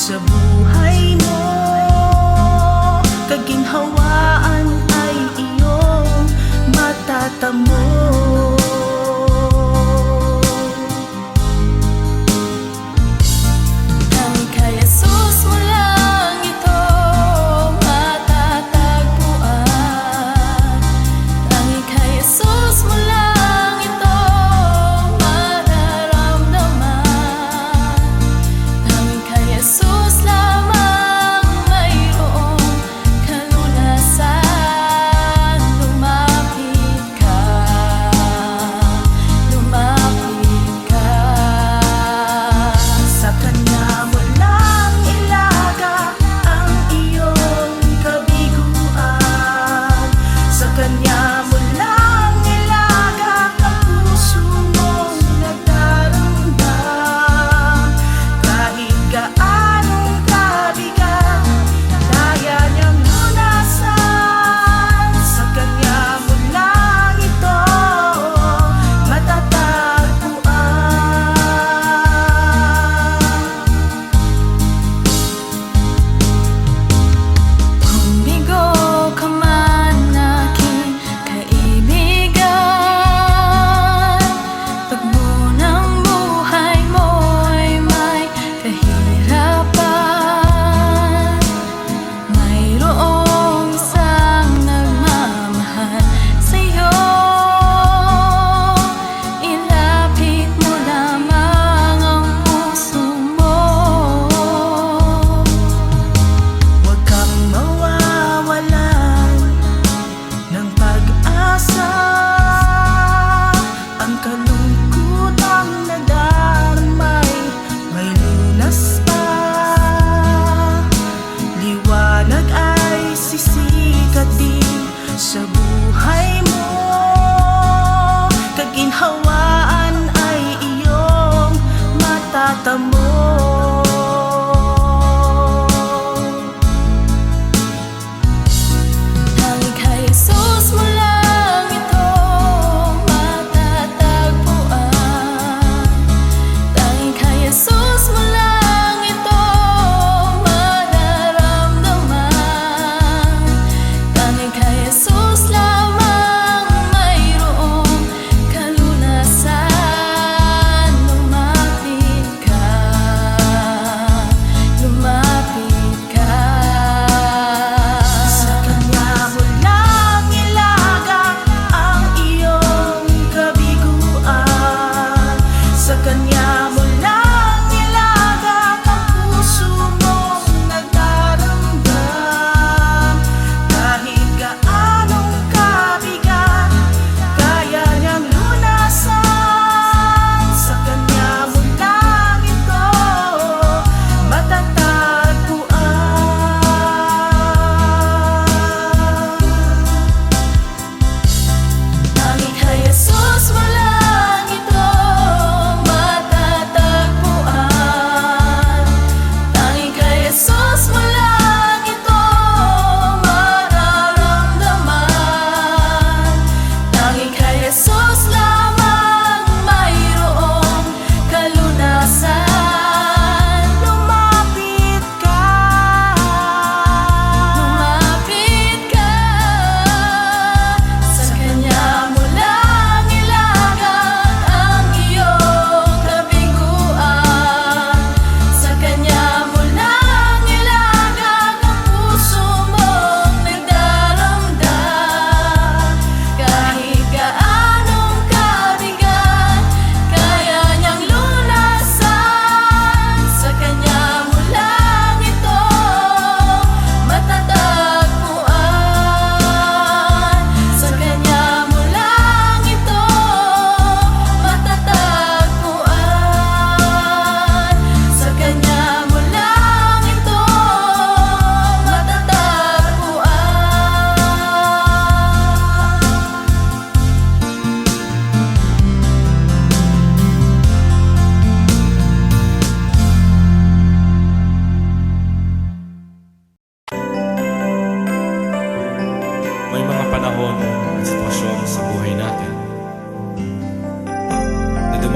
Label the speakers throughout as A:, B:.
A: Sa buhay mo, kaginhawaan ay iyong matatamo.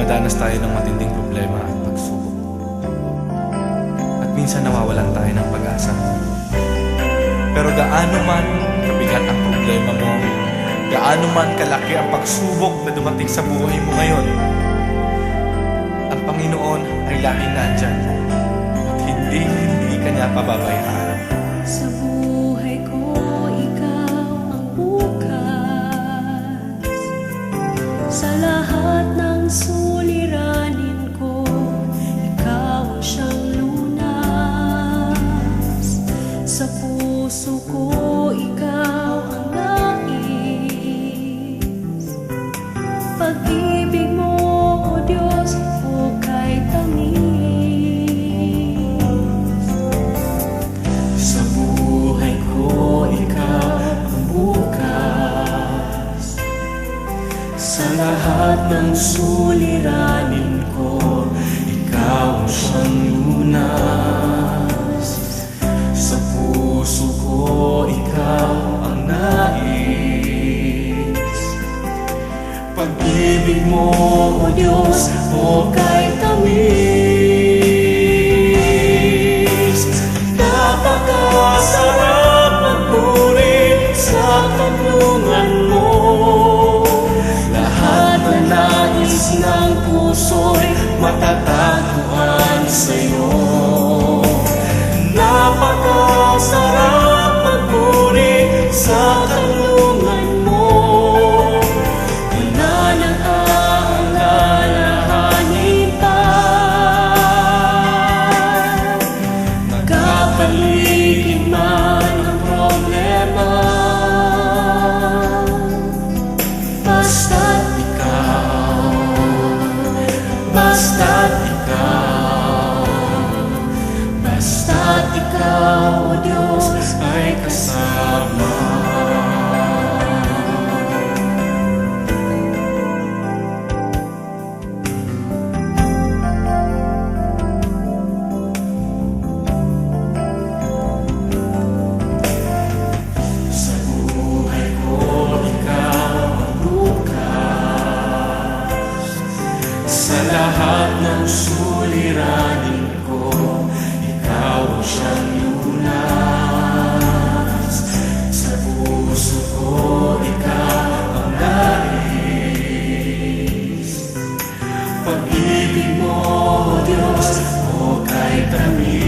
B: Dumadanas tayo ng matinding problema at pagsubok. At minsan nawawalan tayo ng pag-asa. Pero gaano man kabigat ang problema mo, gaano man kalaki ang pagsubok na dumating sa buhay mo ngayon, ang Panginoon ay laging nandyan at hindi ka niya pababayaan.
A: Sa buhay ko, ikaw ang bukas. Sa lahat ng suliranin ko, ikaw ang siyang lunas. Sa puso ko, ikaw ang nais. Pag-ibig mo, O Diyos, hukay tamis.
C: Sa buhay ko, ikaw ang bukas. Sa lahat ng suliranin ko, ikaw ang siyang lunas. Sa puso ko, ikaw ang nais. Pag-ibig mo, O Diyos, hukay tamis. Napakasarap magpuri sa kanlungan mo. Lahat na nais ng puso'y matatagpuan sa'yo. Napakasarap magpuri sa kanlungan mo. Wala nang aalalahanin pa. Magkapaligid man ang problema, basta't ikaw, basta't ikaw, basta't ikaw, O Diyos, ay kasama. Sa buhay ko, ikaw ang bukas. Sa lahat ng suliranin ko, ikaw ang siyang lunas. Sa puso ko, ikaw ang nais. Pag-ibig mo, O Diyos, hukay tamis.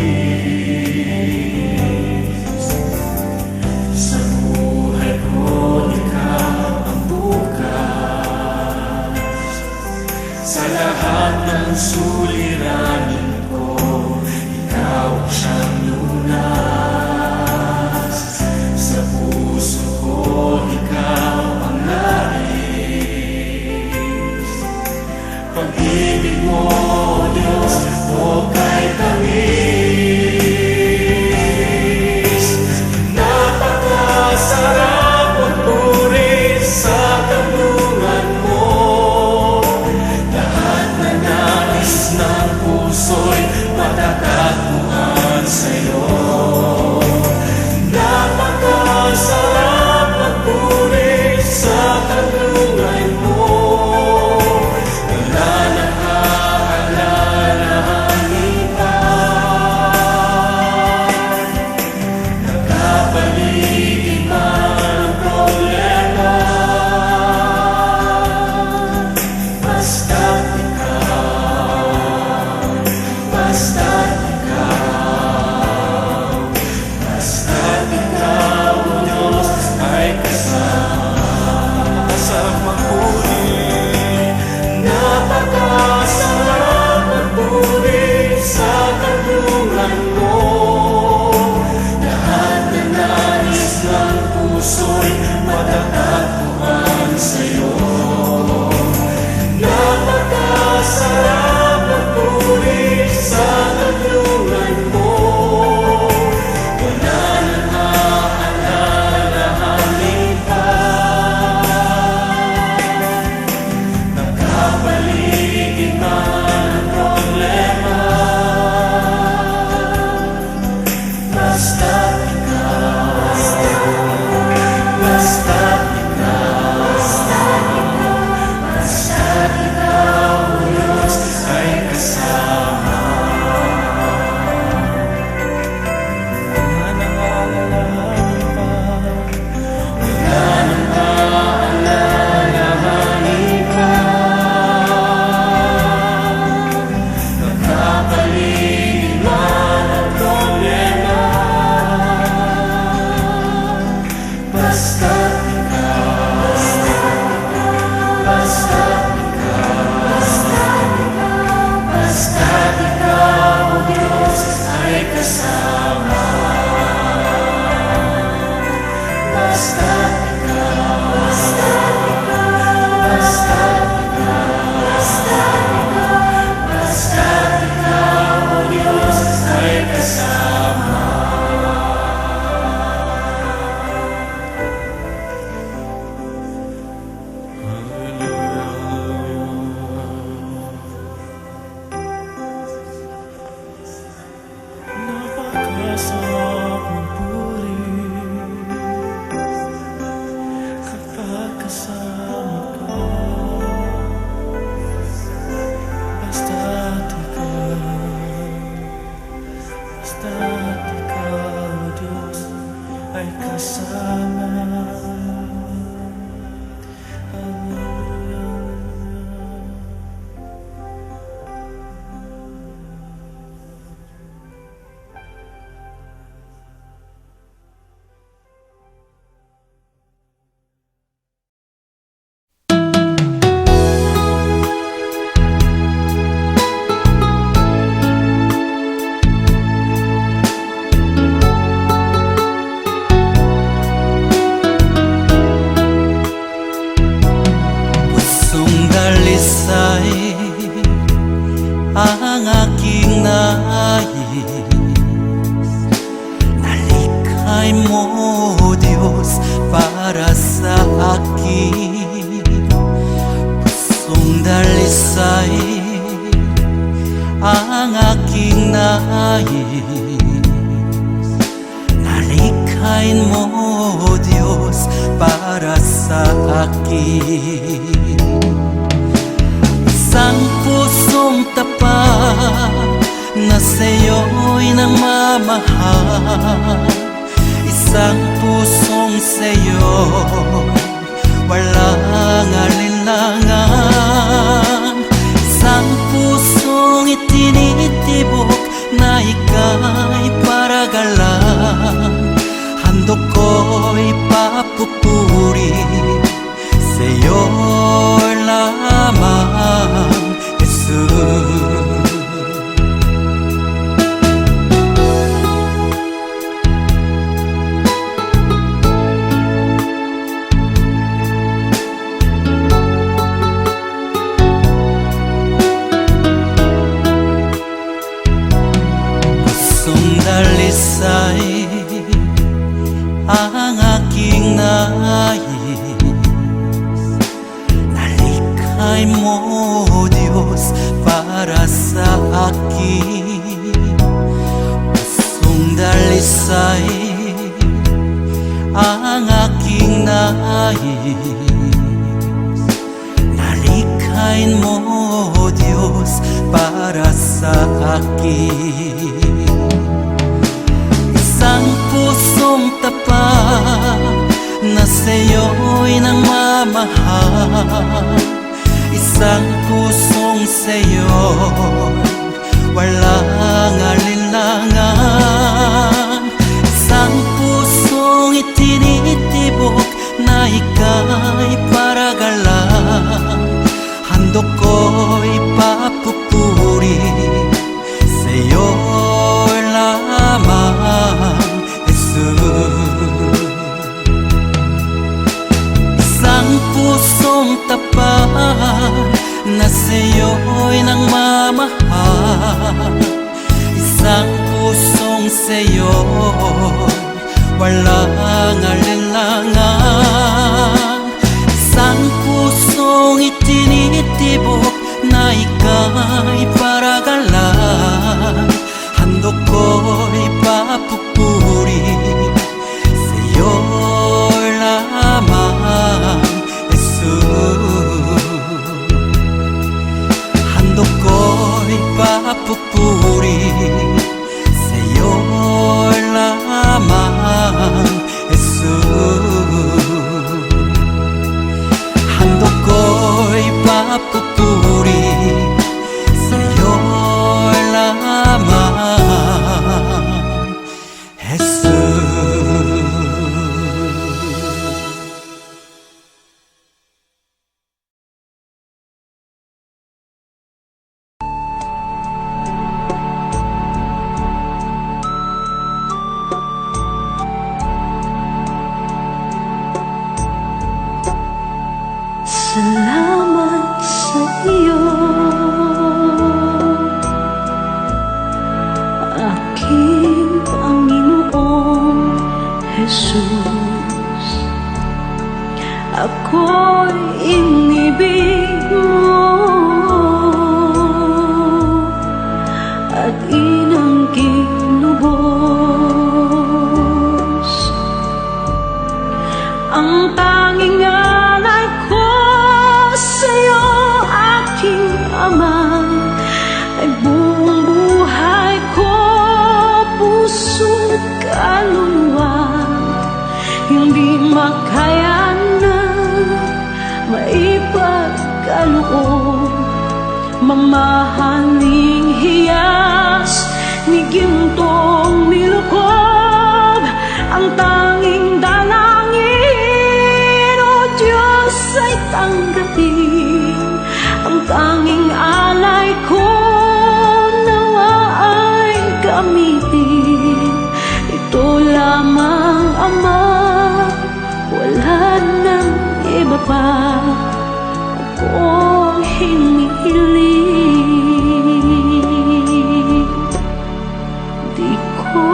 C: Sa buhay ko, ikaw ang bukas. Sa lahat ng suliranin ko, ikaw ang siyang lunas. Sa puso ko, ikaw ang nais. Pag-ibig mo, O Diyos, hukay tamis. Napakasarap magpuri sa kanlungan mo. Lahat na nais ng puso'y matatagpuan sa'yo. Napakasarap magpuri sa kanlungan mo. Wala nang
D: dalisay ang aking nais. Nalikhay mo, Diyos, para sa akin. Pusong dalisay ang aking nais. Nalikhain mo, Diyos, para sa akin. Isang pusong tapat na sa'yo'y nagmamahal. Isang pusong sa'yo walang alinlangan. Isang pusong itinitibok na ika'y paragalan. Handog ko'y papupuri sa'yo lamang, Jesus. Dalisay ang aking nais. Nalikhay mo, Diyos, para sa akin. Pusong dalisay ang aking nais. Nalikhain mo, Diyos, para sa akin. Isang pusong tapat na sa'yo'y nagmamahal. Isang pusong sa'yo walang alinlangan. Isang pusong itinitibok na ika'y paragalan. Handog ko'y papupuri sa'yo lamang, Jesus. Isang pusong tapat na sa'yo'y nagmamahal. Isang pusong sa'yo walang alinlangan. Isang pusong itinitibok na ika'y paragalan. Handog ko'y papupuri sa'yo lamang, Jesus. Handog ko'y papupuri sa'yo lamang, Jesus. Handog ko'y papupuri sa'yo lamang, Jesus.
A: Salamat sa iyo, aking Panginoong Jesus. Ako'y inibig mo at inangging lubos. Ang tanging alay ko sa'yo, aking Ama, ay buong buhay ko, puso't kaluluwa. Hindi makayanan, maipagkaloob, mamahaling hiyas ni gintong nilukob. Ang tanging dalangin, O Diyos, ay tanggapin. Ang tanging alay ko, nawa ay gamitin. Ito lamang, Ama, wala nang iba pa. Ako hinihiling. Di ko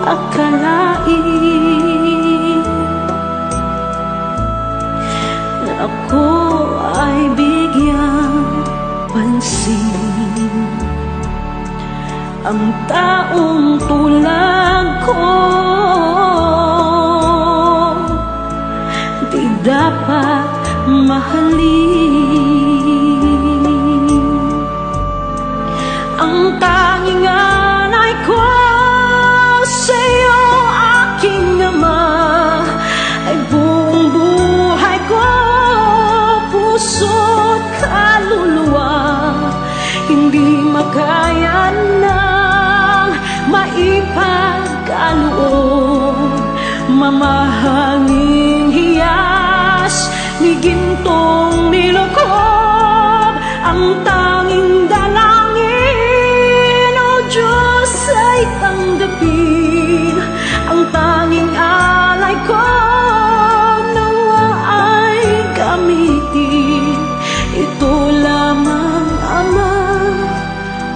A: akalain na ako ay bigyang pansin. Ang taong tulad ko di dapat mahalin. Ang tanging alay ko sa'yo, aking ama, ay buong buhay ko, puso't kaluluwa. Hindi makaya ng maipagkaloob, mamahalin hiyas ni gintong nilokob. Ang tanging dalangin, O Diyos, ay tanggapin. Ang tanging alay ko, nawa ay gamitin. Ito lamang, Ama,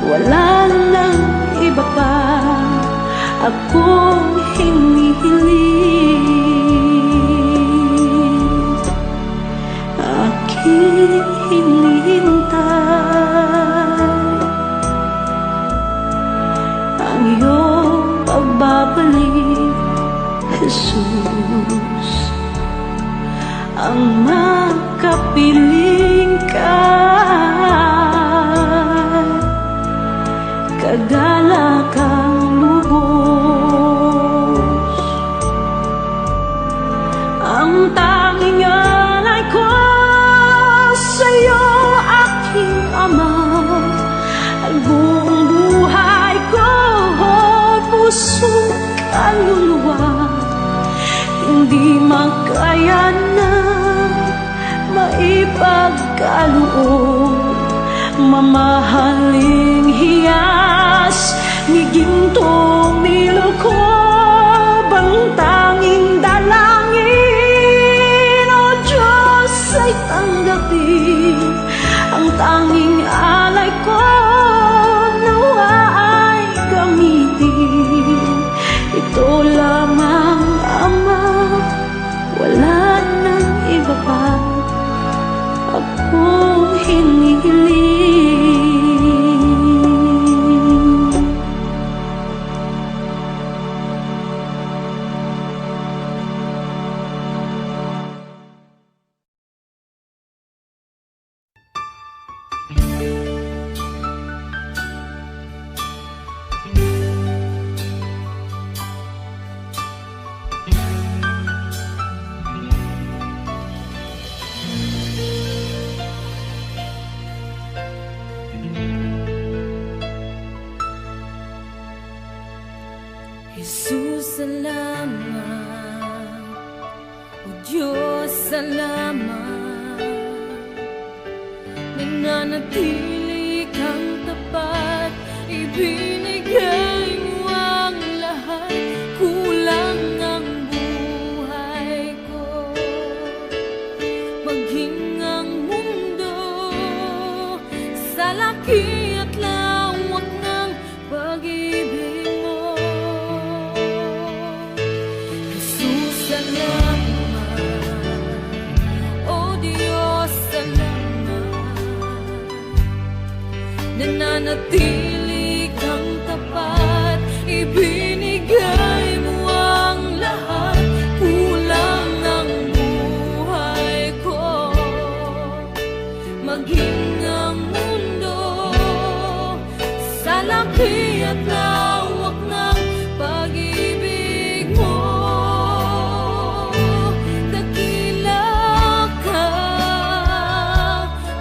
A: wala nang iba pa akong hinihiling. Aking hinihintay ang iyong pagbabalik, Jesus. Ang makapiling ka, kagalakang lubos. Ang tanging alay ko sa'yo, aking Ama, ay buong buhay ko, puso, kaluluwa. Hindi makaya na maipagkaloob, mamahaling hiyas ni gintong nilokob. Ang tanging dalangin, O Diyos, ay tanggapin. Ang tanging alay ko, nawa ay gamitin. Ito lamang, Ama, wala nang iba pa akong hinihiling.
E: Jesus, salamat. O Diyos, salamat. Nananatili kang tapat, ibinigay mo ang lahat. Kulang ang buhay ko, maging ang mundo sa laki at lawak ng pag-ibig mo. Jesus, salamat. O Diyos, salamat. Nananatili kang tapat, ibinigay mo ang lahat. Kulang ang buhay ko, maging ang mundo sa laki at lawak ng pag-ibig mo. Dakila ka,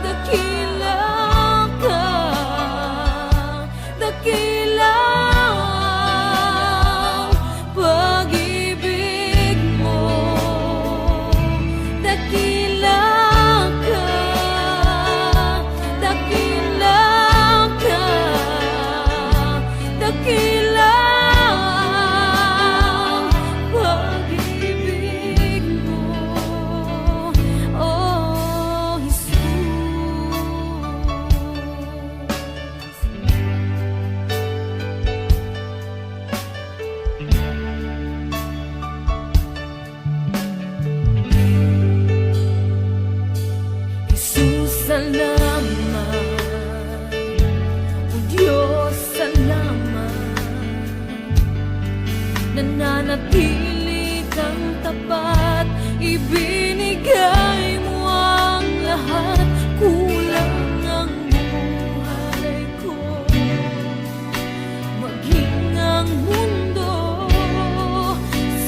E: dakila ka, dakila ang pag-ibig mo. Dakila ka, dakila ka, dakila nanatili kang tapat, ibinigay mo ang lahat. Kulang ang buhay ko, maging ang mundo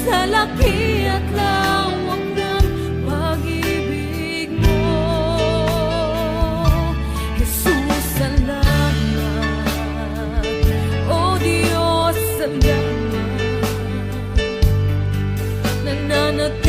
E: sa laki at lawak ng pag-ibig mo. Jesus, salamat. O Diyos, salamat. Nananatili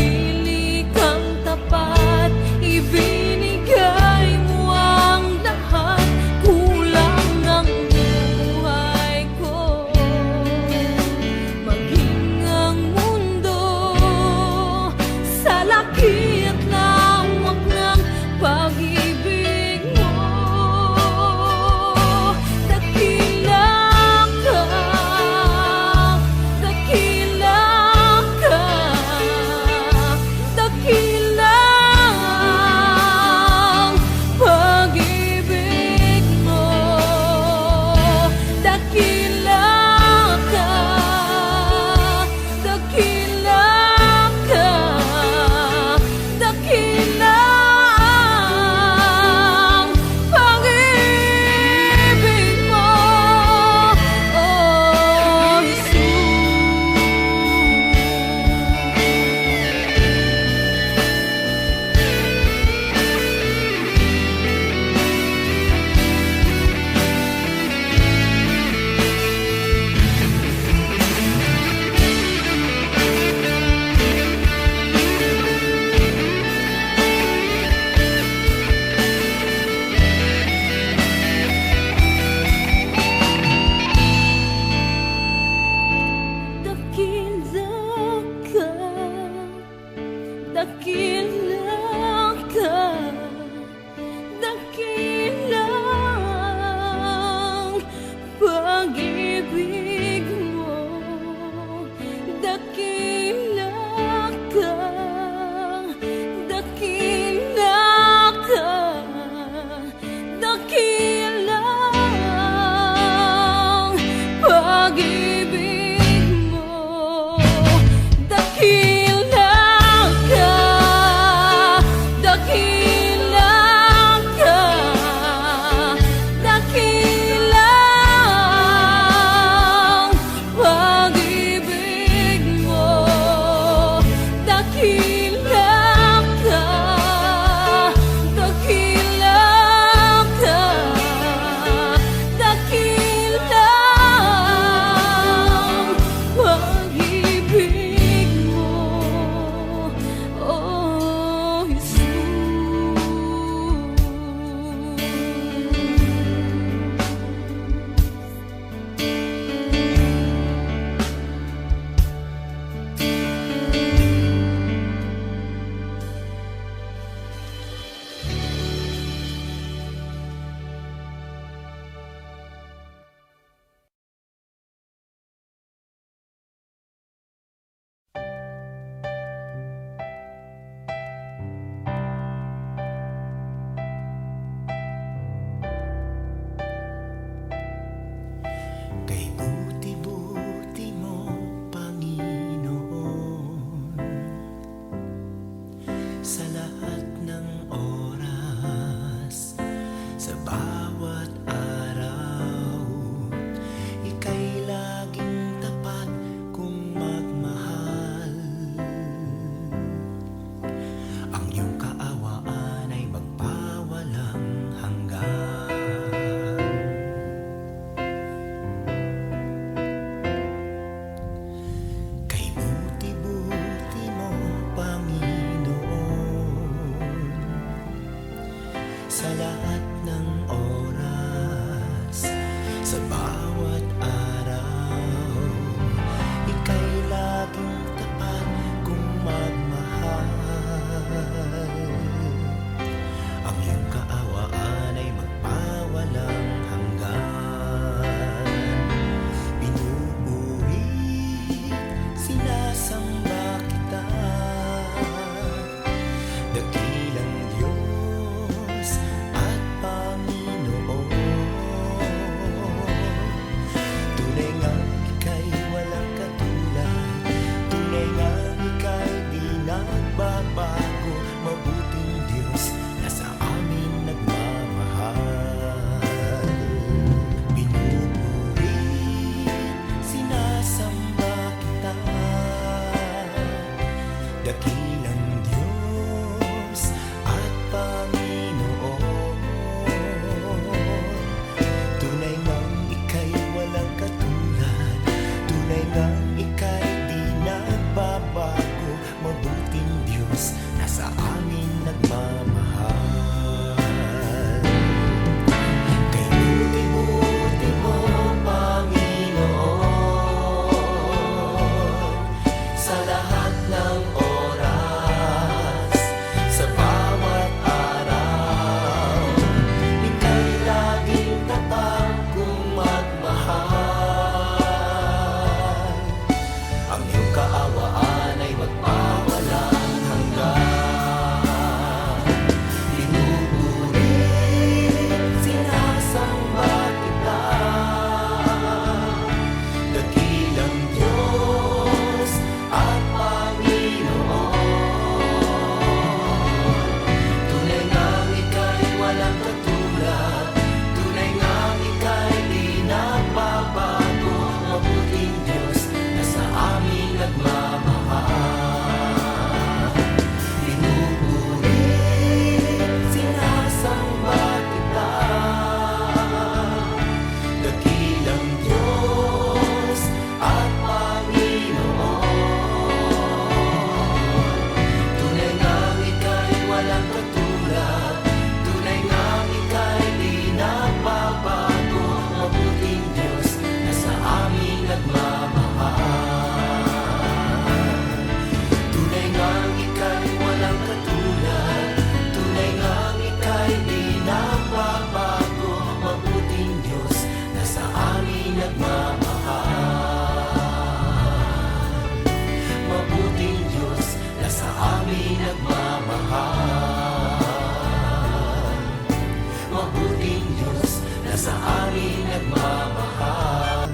C: sa amin nagmamahal.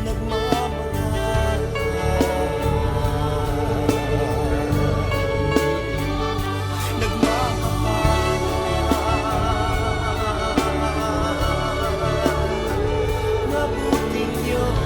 C: Nagmamahal. Nagmamahal. Mabuting Diyos.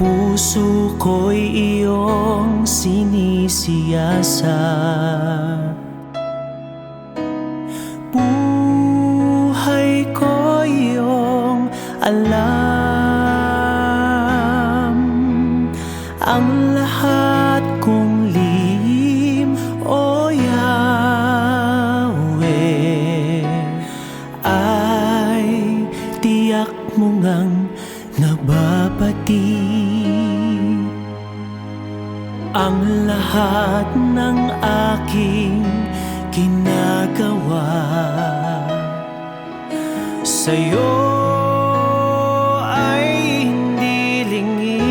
D: Puso ko'y iyong sinisiyasat, buhay ko'y iyong alam. Ang lahat kong lihim, O Yahweh, ay tiyak mo ngang nababati. Ang lahat ng aking ginagawa sa'yo ay hindi lingid.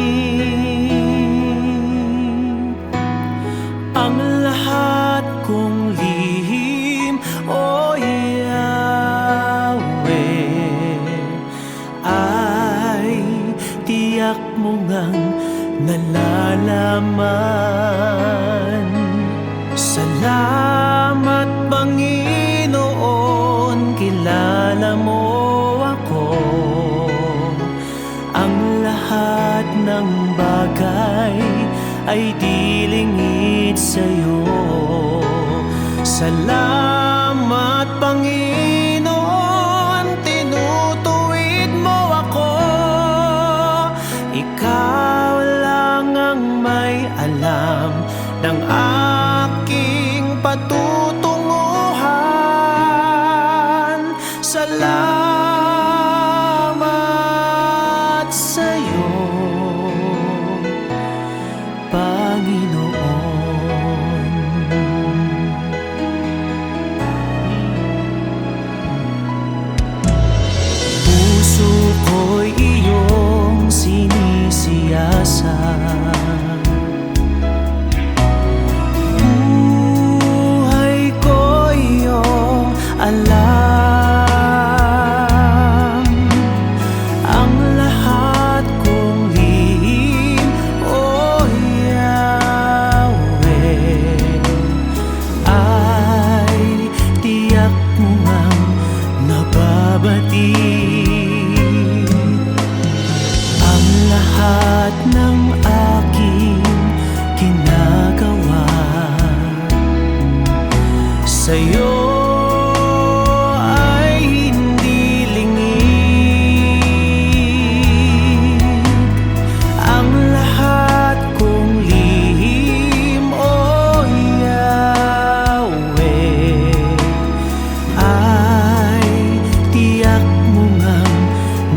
D: Ang lahat kong lihim, O Yahweh, ay tiyak mo ngang nalalaman. Salamat Panginoon, kilala mo ako. Ang lahat ng bagay ay di lingid sa'yo. Salamat Panginoon, tinutuwid mo ako. Ikaw lang ang may alam ng aking patutunguhan. Salamat sa'yo, Panginoon. Puso ko'y iyong sinisiyasat, buhay ko'y iyong alam. Ang lahat kong lihim, O Yahweh, ay tiyak mo ngang nababati. Ang lahat ng aking ginagawa sa'yo ay hindi lingid. Ang lahat kong lihim, O Yahweh, ay tiyak mo ngang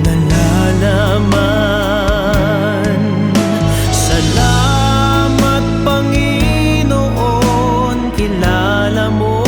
D: nalalaman. Salamat Panginoon, kilala mo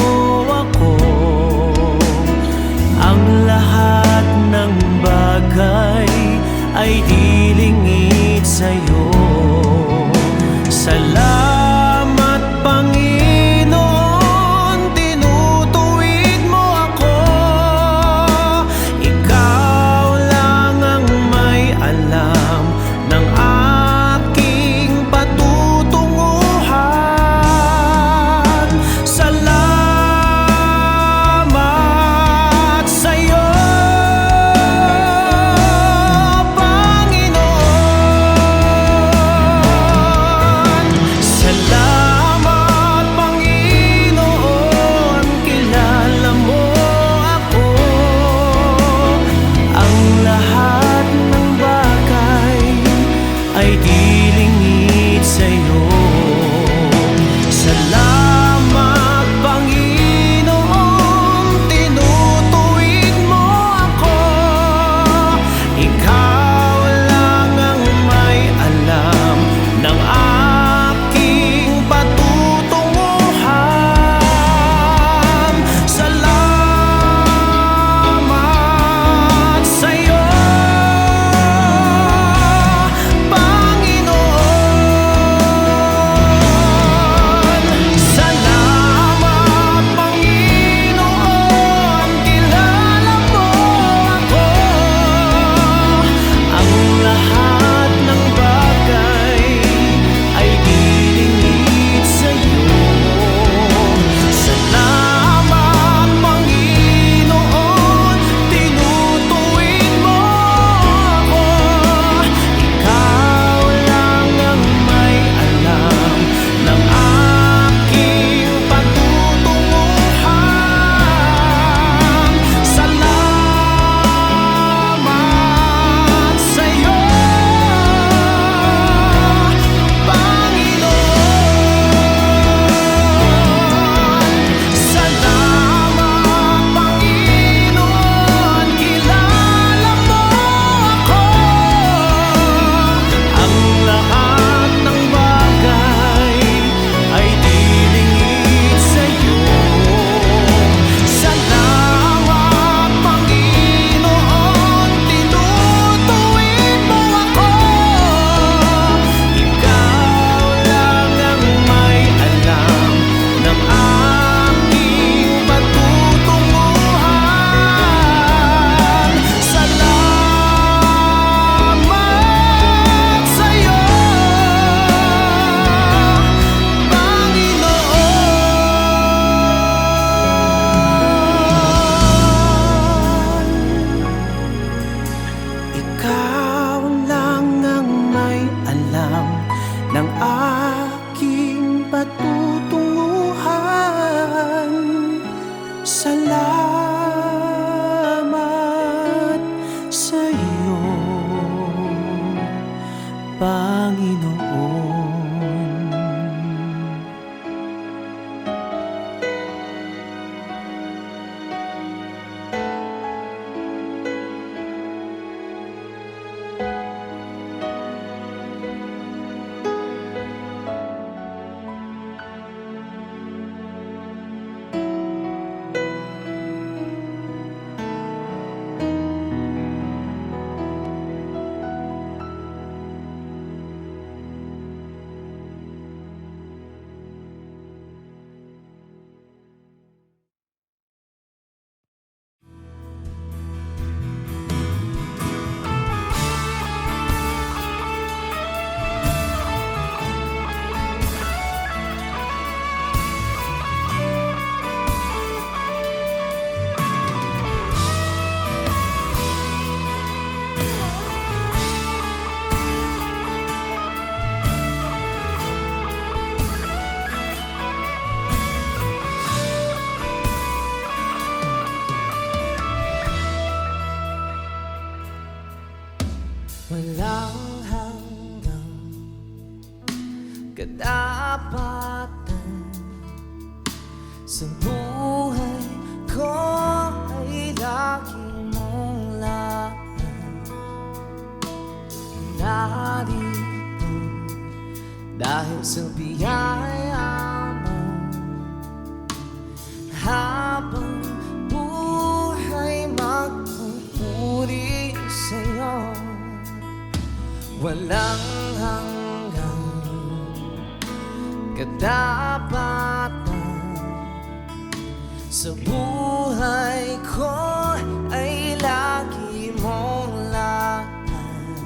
D: sa biyaya mo. Habang buhay magpupuri sa'yo, walang hanggang katapatan. Sa buhay ko ay lagi mong lakad.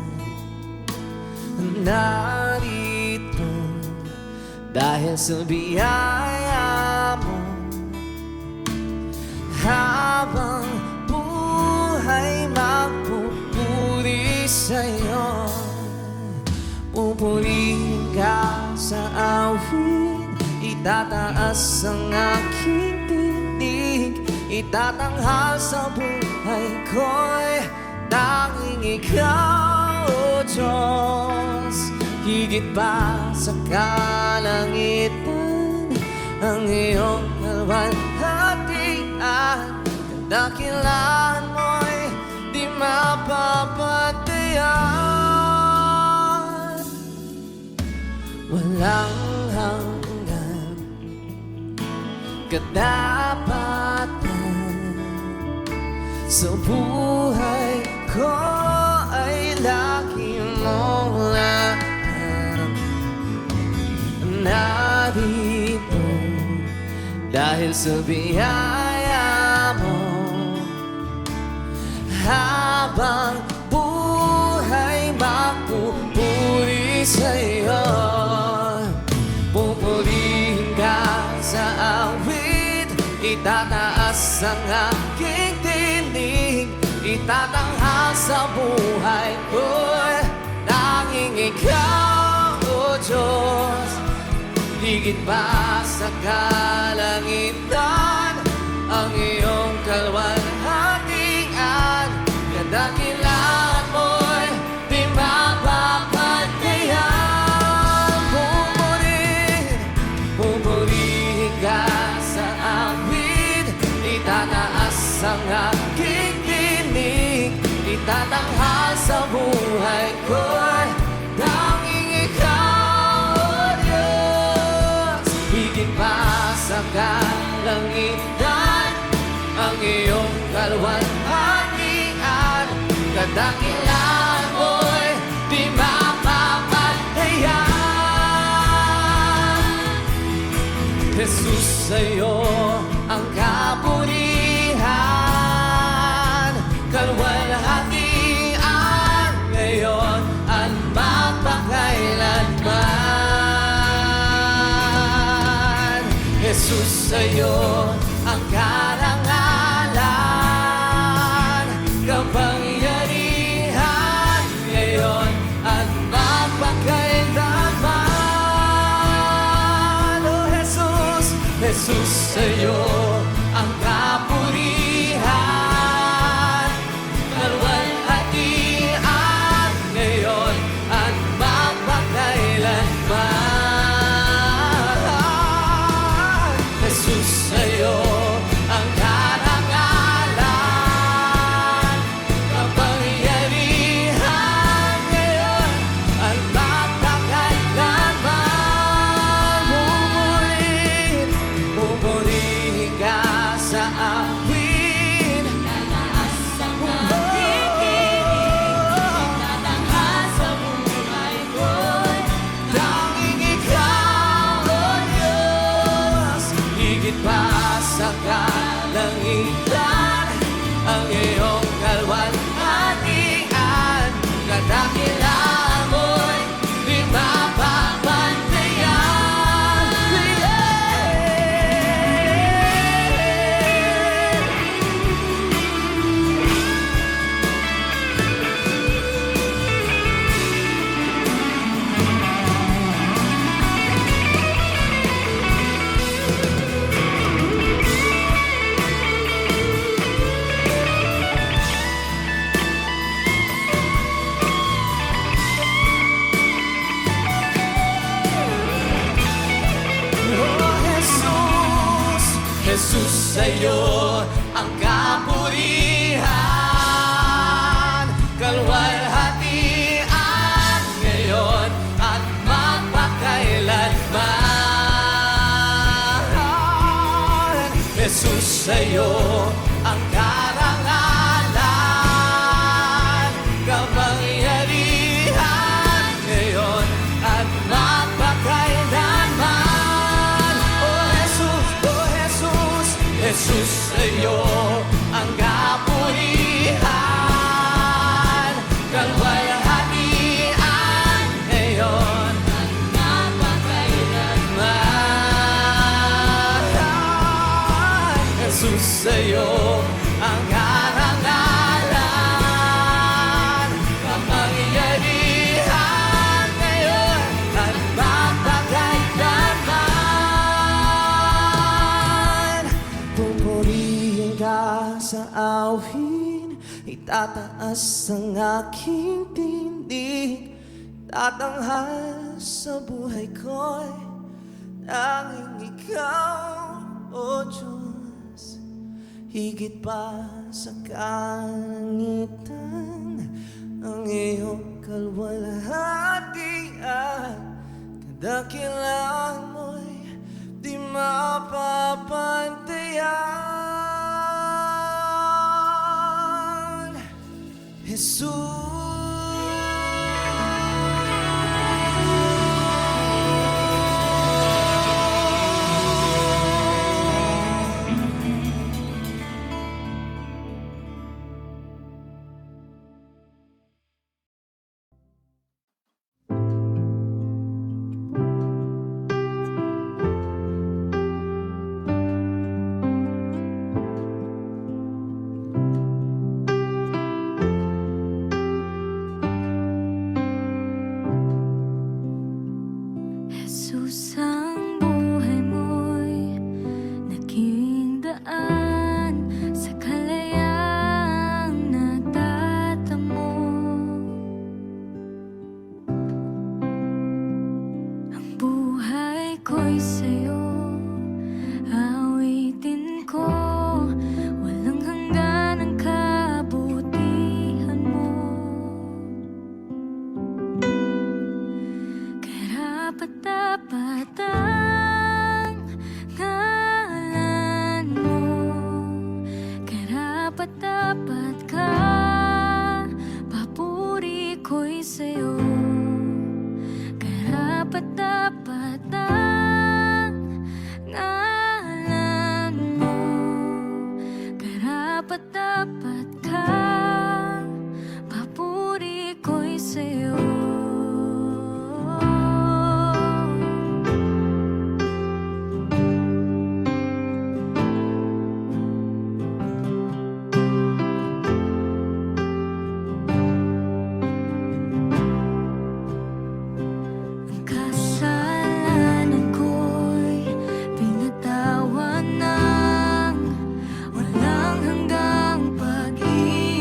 D: Narito dahil sa biyaya mo. Habang buhay magpupuri sa'yo, pupurihin ka sa awit. Itataas ang aking tinig, itatanghal sa buhay ko'y tanging ikaw, O Diyos. Higit pa sa kalangitan ang iyong kalwalhatian. Dakilan mo'y di mapapatayan. Walang hanggan katapatan. Sa buhay ko ay lagi mong lakad. Narito dahil sa biyaya mo. Habang buhay magpupuri sa'yo, pupurihin ka sa awit. Itataas ang aking tinig, itatanghal sa buhay ko'y tanging ikaw, O Diyos. Higit pa sa kalangitan ang iyong kalwalhatian. Kadakilan mo'y di mapapatayan. Pupurihin ka sa awit. Itataas ang aking tinig, itatanghal sa buhay ko'y tanging ikaw, O Diyos. Higit pa sa kalangitan ang iyong kalwalhatian. Kadakilan mo'y di mapapatayan. Jesus, sa'yo ang kapurihan, kalwalhatian ngayon at magpakailanman. Jesus, sa'yo ang karangalan, kapangyarihan ngayon at magpakailanman. Oh Jesus, Jesus, sa'yo ang kapurihan, kalwalhatian ngayon at magpakailanman. Jesus, sa'yo ang karangalan, kapangyarihan ngayon at magpakailanman. Pupurihin ka sa awit.
E: Tataas ang aking tinig, itatanghal sa buhay ko'y
D: Tanging ikaw, O Diyos. Higit pa sa kalangitan ang iyong kalwalhatian. Kadakilan mo'y di mapapantayan. Jesus, sa'yo ang kapurihan, kalwalhatian ngayon at magpakailanman. sa'yo ang karangalan, kapangyarihan ngayon at magpakailanman. Jesus, sa'yo ang kapulihan, kalwalhatian ngayon at mapakailanman. Jesus, sa'yo ang karangalan, kapangyarihan ngayon at mapakailanman. Pupurihin ka sa awin, itataas ang aking tindig, tatanghal sa buhay ko'y tanging ikaw, O Diyos. Higit pa sa kalangitan ang iyong kalwalhatian, kadakilaan mo'y di mapapantayan. Jesus,
E: Jesus, ang buhay mo'y naging daan sa kalayaang natatamo. Ang buhay ko'y sa'yo, awitin ko, walang hanggan ang kabutihan mo. Karapat-dapat ang ngalan mo, karapat-dapat ka, papuri ko'y sa'yo. Karapat-dapat ang ngalan mo, karapat-dapat ka, papuri ko'y sa'yo. Ang kasalanan ko'y pinatawan ng walang hanggang pag-ibig.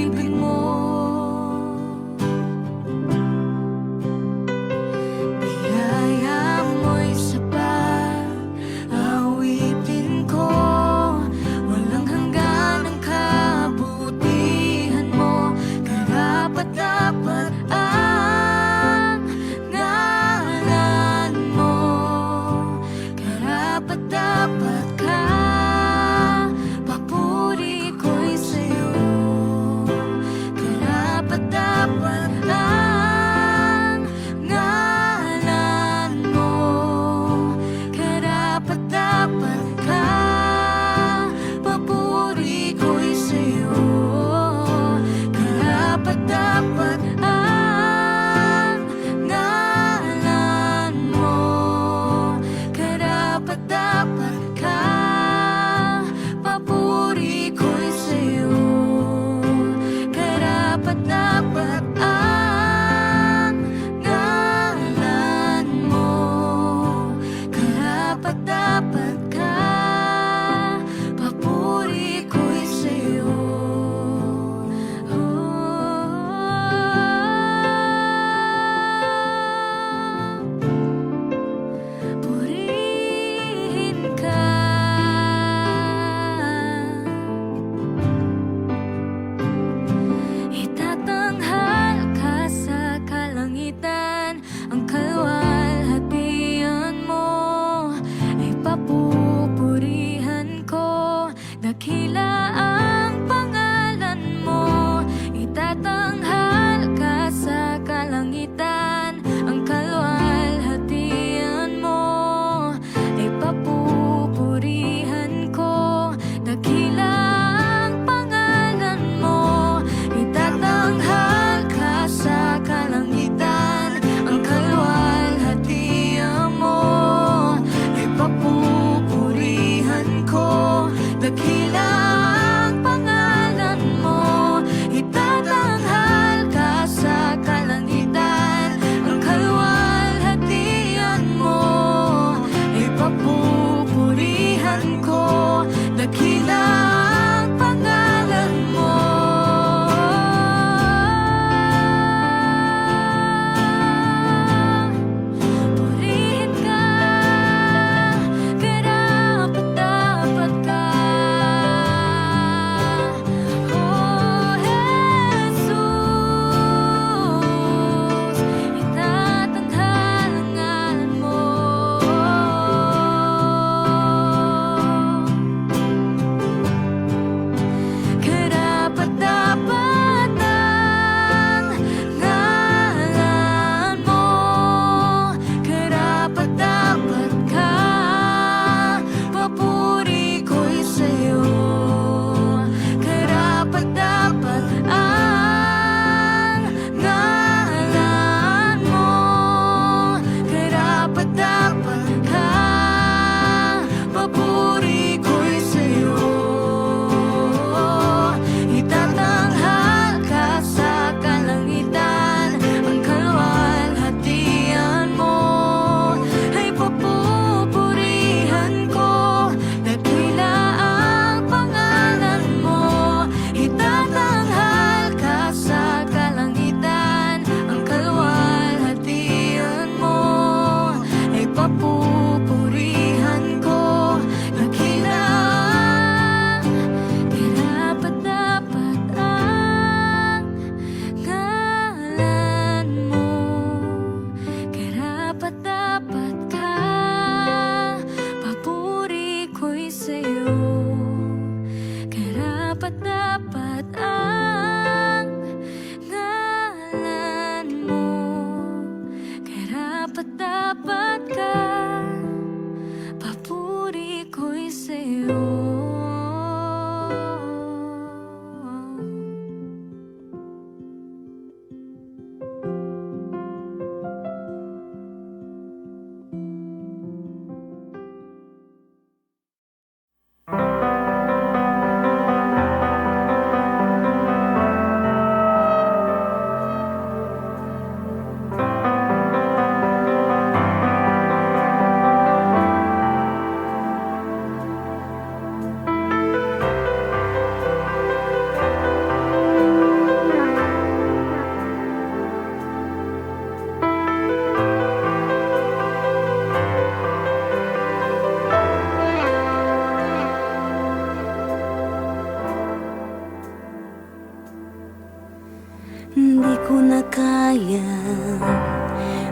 A: Hindi ko na kaya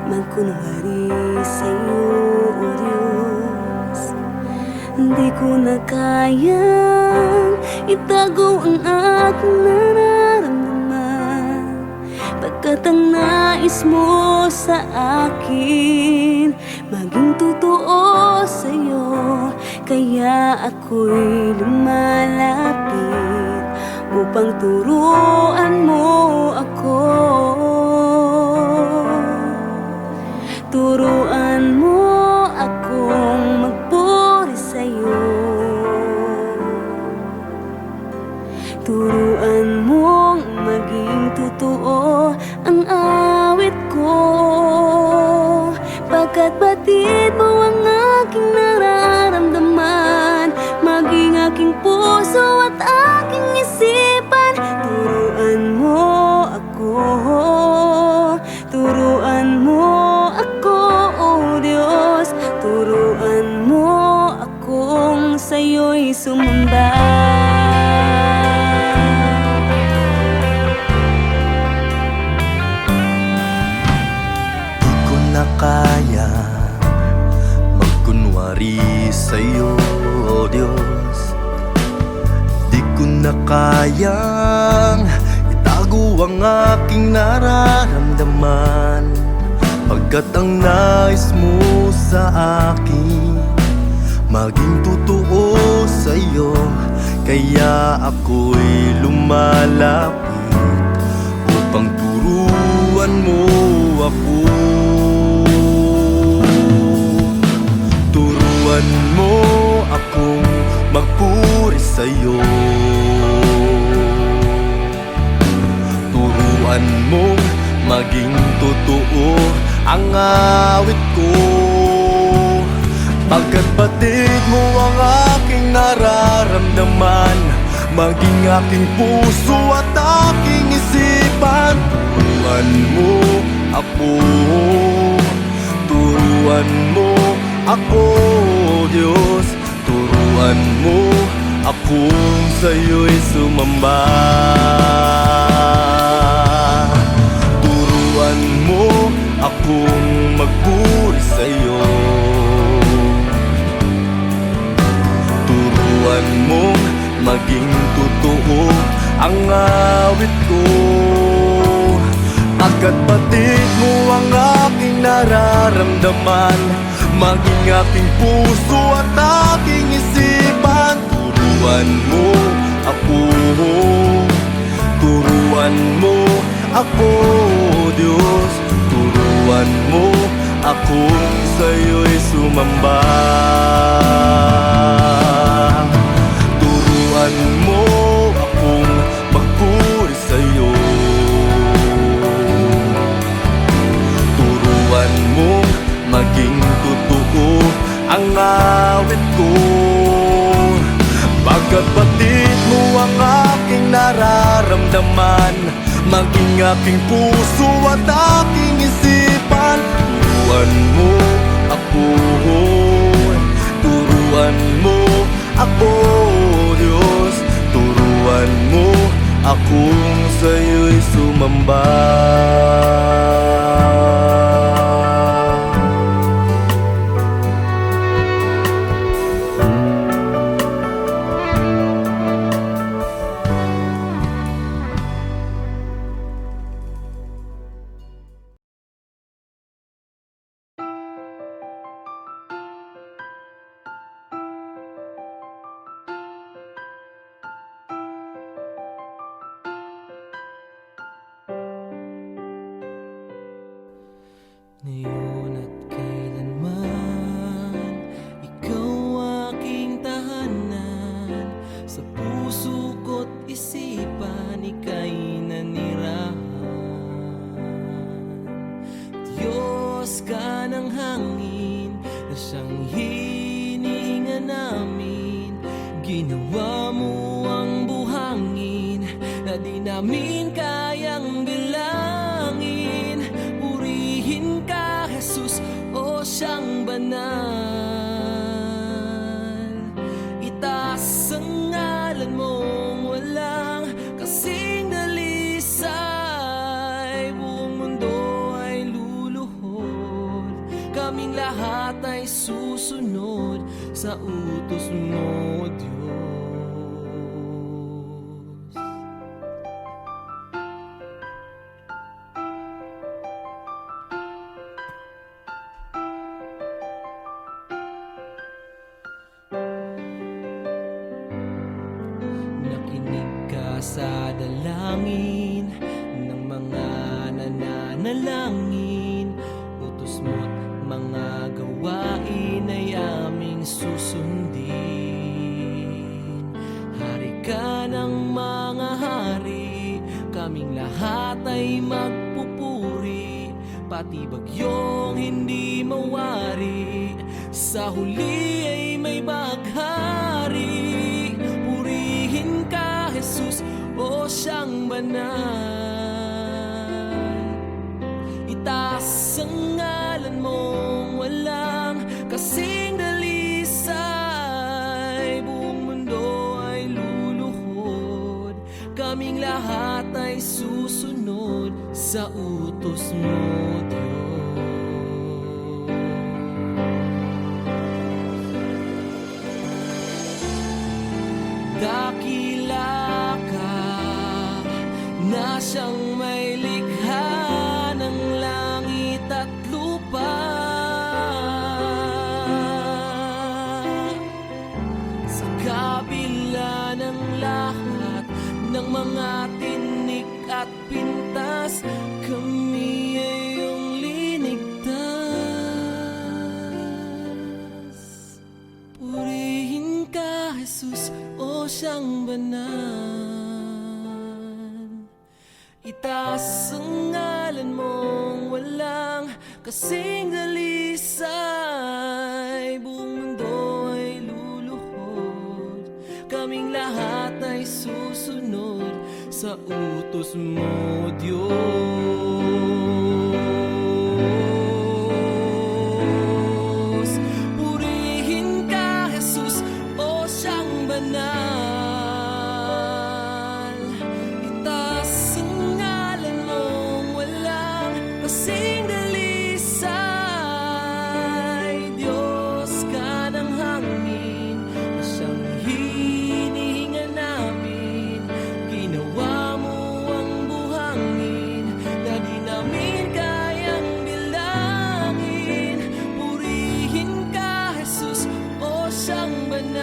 A: magkunwari sa'yo, o Diyos. Hindi ko na kayang itago ang aking nararamdaman, pagkat ang nais mo sa akin maging totoo sa'yo. Kaya ako'y lumalapit upang turuan mo ako. Turuan mo akong magpuri sa'yo. Turuan mong maging totoo ang awit ko, pagkat batid mo ang aking nararamdaman, maging aking puso at aking isipan. Turuan mo ako, turuan mo ako, o Diyos. Turuan mo akong sa'yo'y sumamba.
C: Di ko na kaya magkunwari sa'yo, o Diyos. Di ko na kayang itago ang aking nararamdaman, pagkat ang nais mo sa akin maging totoo sa'yo. Kaya ako'y lumalapit upang turuan mo ako. Turuan mo akong magpuri sa'yo. Turuan mong maging totoo ang awit ko, pagkat batid mo ang aking nararamdaman, maging aking puso at aking isipan. Turuan mo ako, turuan mo ako, Diyos. Turuan mo akong sa'yo'y sumamba. Turuan mo akong magpuri sa'yo. Turuan mong maging totoo ang awit ko, pagkat batid mo ang aking nararamdaman, maging aking puso at aking isipan. Turuan mo ako, turuan mo ako, Diyos. Turuan mo akong sa'yo'y sumamba. Turuan mo akong magpuri sa'yo. Turuan mong maging totoo ang awit ko, pagkat batid mo ang aking nararamdaman, maging aking puso at aking isipan. Turuan mo ako, turuan mo ako, Diyos. Turuan mo akong sa'yo'y sumamba.
D: Ngayon at kailanman, ikaw aking tahanan. Sa puso ko't isipan, ika'y nanirahan. Diyos ka ng hangin, na siyang hininga namin. Ginawa mo ang buhangin, na di namin kayang bilangin. Purihin ka, Jesus, o siyang banal. Itaas ang ngalan mong walang kasing dalisan. susunod sa utos mo, Diyos. Nakinig ka sa dalangin ng mga nananalangin. Utos mo't mga gawain ay aming susundin. Hari ka ng mga hari, kaming lahat ay magpupuri. Pati bagyong hindi mawari, sa huli ay may baghari. Purihin ka, Jesus, o siyang banal. Itaas ang ngalan mong walang kasing dalisay. Buong mundo ay luluhod, kaming lahat ay susunod sa utos mo, Diyos. Dakila ka na siyang may likha ng langit at lupa. Sa kabila ng lahat ng mga tinik at pintas, kami ay iyong linigtas. Purihin ka, Jesus, o siyang banal. Itaas ang ngalan mong walang kasing dalisay. Buong mundo ay luluhod, kaming lahat ay susunod sa utos mo, Diyos. Purihin ka, Jesus, o siyang banal. Itaas ang ngalan mong walang kasing dalisay. Diyos ka ng hangin na siyang hinihinga namin. Ginawa mo ang buhangin na di namin kayang bilangin. Purihin ka, Jesus, o siyang banal.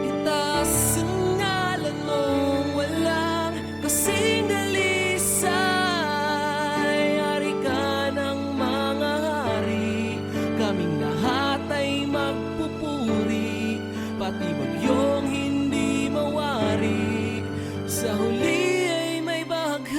D: Itaas ang ngalan mong walang kasing dalisay. Hari ka ng mga hari, kaming lahat ay magpupuri. Pati bagyong hindi mawari, sa huli ay may baghari.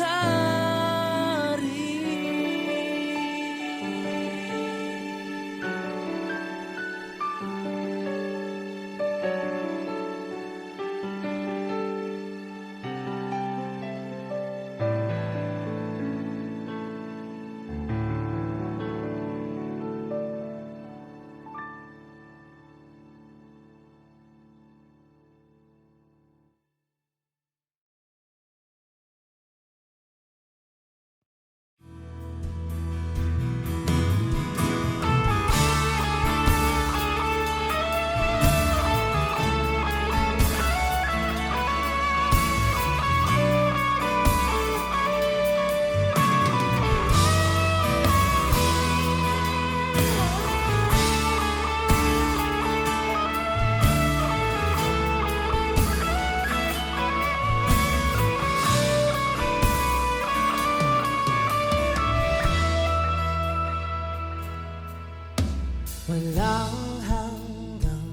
F: Walang hanggang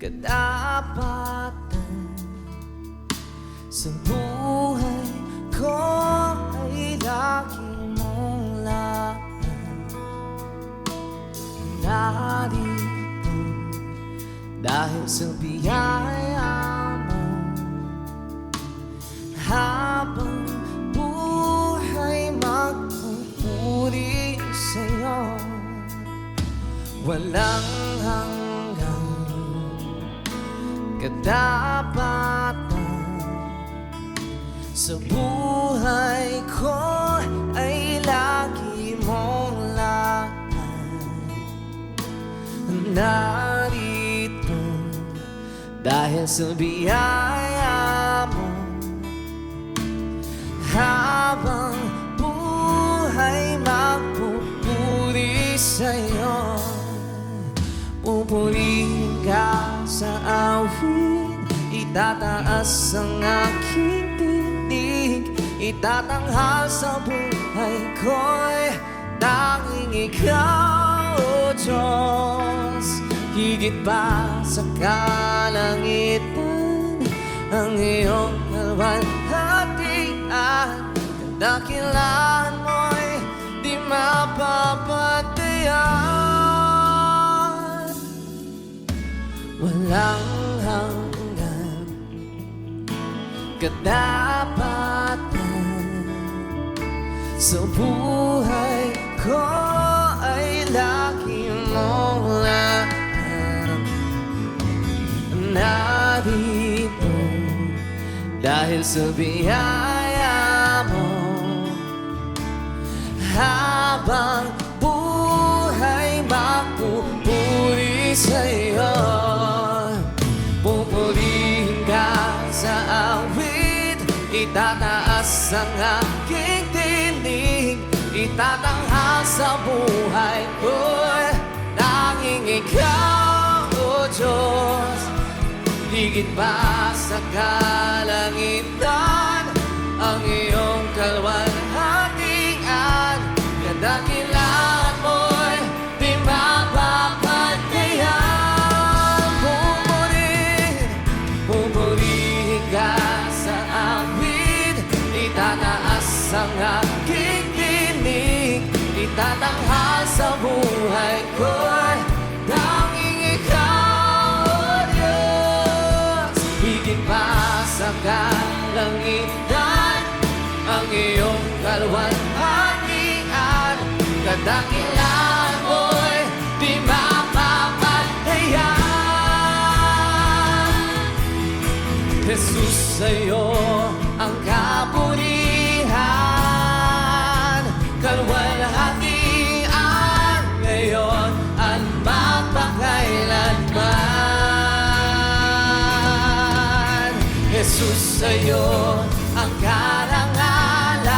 F: kadapatan sa buhay ko ay lagi mong laban. Narito dahil sa biyaya mo, habang buhay magpupuri sa'yo. Walang hanggang kadapatan sa buhay ko ay lagi mo narito dahil sa biyaya mo. Habang buhay magpupuri sa'yo, pupurihin ka sa awit, itataas ang aking tinig, itatanghal sa buhay ko'y tanging ikaw, O Diyos. Higit pa sa kalangitan ang iyong kalwalhatian, dakilaan mo'y di mapapatayan. Walang hanggan katapatan sa buhay ko ay lagi mong lahat. Narito dahil sa biyaya mo, habang buhay magpupuri sa'yo, pupurihin ka sa awit, itataas ang aking tinig, itatanghal sa buhay ko'y tanging ikaw, O Diyos. Higit pa sa kalangitan ang iyong kalwalhatian, kadakilaan mo'y di mapapatayan. Pupurihin ka sa awit, itataas ang aking tinig, itatanghal sa buhay ko'y tanging ikaw, O Diyos. Higit pa sa kalangitan ang iyong kalwalhatian, kadakilaan mo'y di mapapatayan. Jesus, sa'yo ang kapurihan, kalwalhatian ngayon at magpakailanman. Jesus, sa'yo ang karangalan,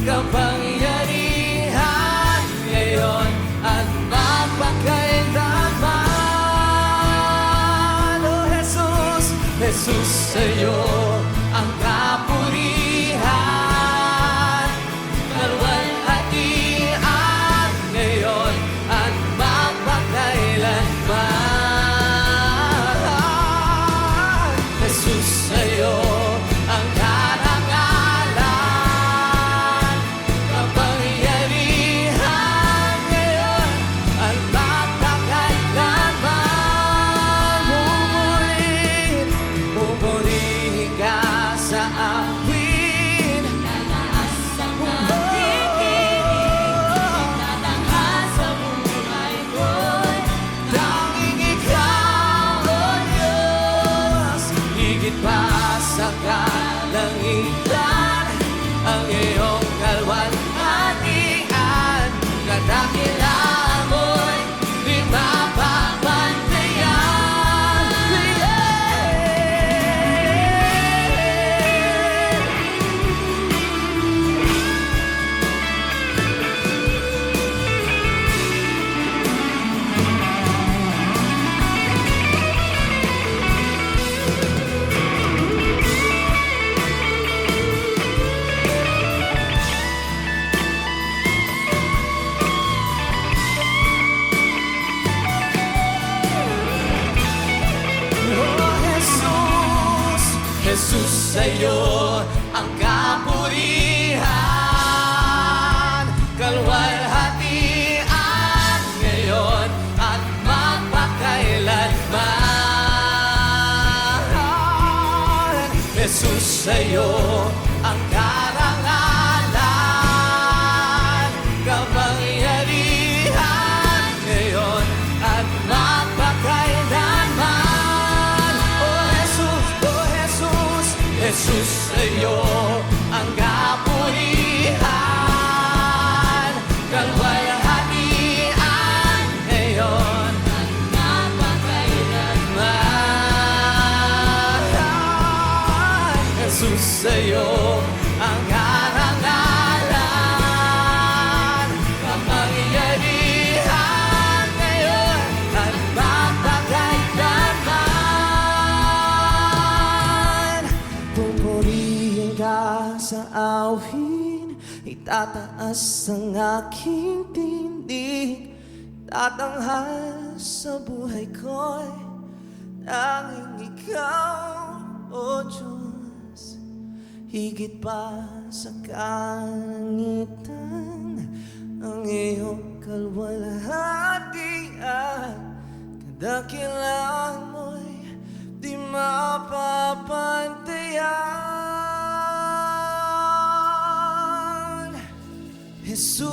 F: kapangyarihan ngayon at magpakailanman. Oh Jesus, Jesus, sa'yo ang kapurihan, kalwalhatian ngayon at magpakailanman. Jesus, sa'yo ang karangalan, kapangyarihan ngayon at magpakailanman. Pupurihin ka sa awit,
E: Tataas ang aking tinig, itatanghal sa buhay ko'y
F: tanging ikaw, O Diyos. Higit pa sa kalangitan ang iyong kalwalhatian, kadakilaan mo'y di mapapatayan. Oh Jesus, Jesus, sa'yo ang kapurihan, kalwalhatian ngayon at magpakailanman. Jesus, sa'yo ang karangalan, kapangyarihan ngayon at magpakailanman. Oh Jesus, Jesus, sa'yo ang kapurihan, kalwalhatian ngayon
D: Jesus sa'yo ang karangalan, kapangyarihan ngayon at mapagkailanman. Pupurihin ka sa awin, itataas ang aking tindig, tatanghal sa buhay ko'y tanging ikaw, O Diyos. Higit pa sa kalangitan ang iyong kalwalhatian, kadakilaan mo'y di mapapantayan. Jesus,